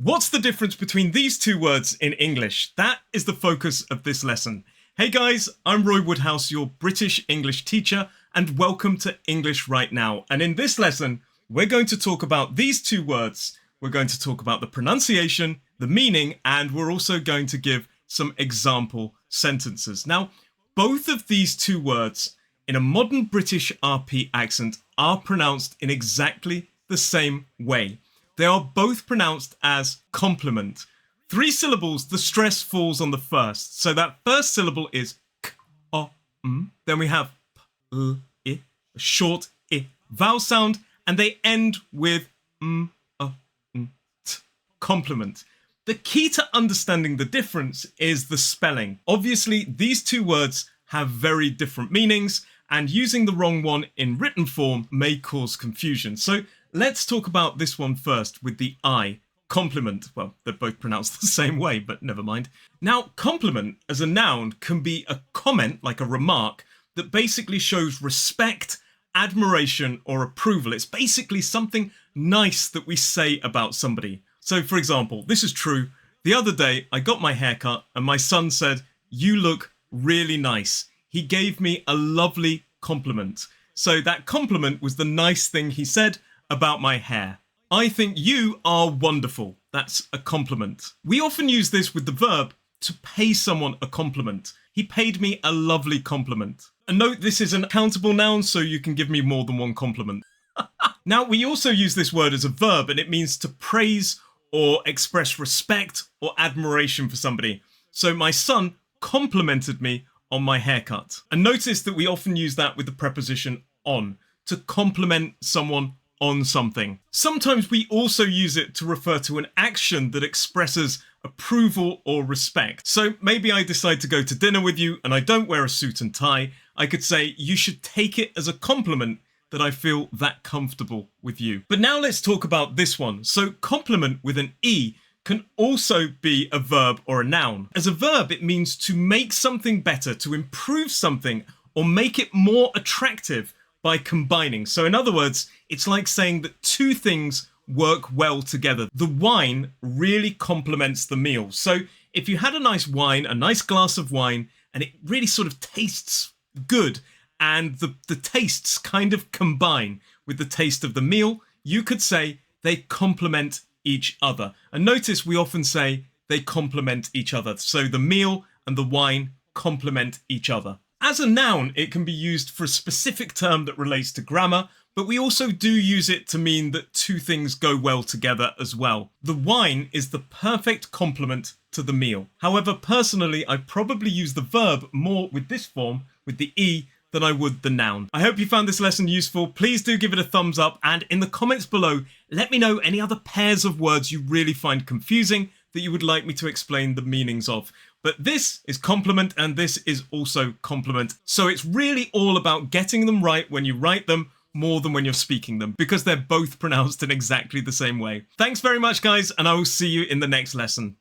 What's the difference between these two words in English? That is the focus of this lesson. Hey guys, I'm Roy Woodhouse, your British English teacher, and welcome to English Right Now. And in this lesson, we're going to talk about these two words. We're going to talk about the pronunciation, the meaning, and we're also going to give some example sentences. Now, both of these two words in a modern British RP accent are pronounced in exactly the same way. They are both pronounced as compliment. 3 syllables, the stress falls on the first. So that first syllable is k, o, m. Then we have p, l, I, a short I vowel sound, and they end with m, n, t, compliment. The key to understanding the difference is the spelling. Obviously, these two words have very different meanings, and using the wrong one in written form may cause confusion. So let's talk about this one first with the I, compliment. Well, they're both pronounced the same way, but never mind. Now, compliment as a noun can be a comment, like a remark, that basically shows respect, admiration, or approval. It's basically something nice that we say about somebody. So, for example, this is true. The other day, I got my haircut and my son said, "You look really nice." He gave me a lovely compliment. So that compliment was the nice thing he said about my hair. I think you are wonderful. That's a compliment. We often use this with the verb to pay someone a compliment. He paid me a lovely compliment. And note, this is an countable noun, so you can give me more than one compliment. Now, we also use this word as a verb, and it means to praise or express respect or admiration for somebody. So my son complimented me on my haircut. And notice that we often use that with the preposition on, to compliment someone on something. Sometimes we also use it to refer to an action that expresses approval or respect. So maybe I decide to go to dinner with you and I don't wear a suit and tie. I could say, "You should take it as a compliment that I feel that comfortable with you." But now let's talk about this one. So compliment with an E can also be a verb or a noun. As a verb, it means to make something better, to improve something, or make it more attractive by combining. So in other words, it's like saying that two things work well together. The wine really complements the meal. So if you had a nice wine, a nice glass of wine, and it really sort of tastes good, and the tastes kind of combine with the taste of the meal, you could say they complement each other. And notice we often say they complement each other. So the meal and the wine complement each other. As a noun, it can be used for a specific term that relates to grammar, but we also do use it to mean that two things go well together as well. The wine is the perfect complement to the meal. However, personally, I probably use the verb more with this form, with the E, than I would the noun. I hope you found this lesson useful. Please do give it a thumbs up, and in the comments below, let me know any other pairs of words you really find confusing that you would like me to explain the meanings of. But this is compliment and this is also compliment. So it's really all about getting them right when you write them more than when you're speaking them, because they're both pronounced in exactly the same way. Thanks very much, guys, and I will see you in the next lesson.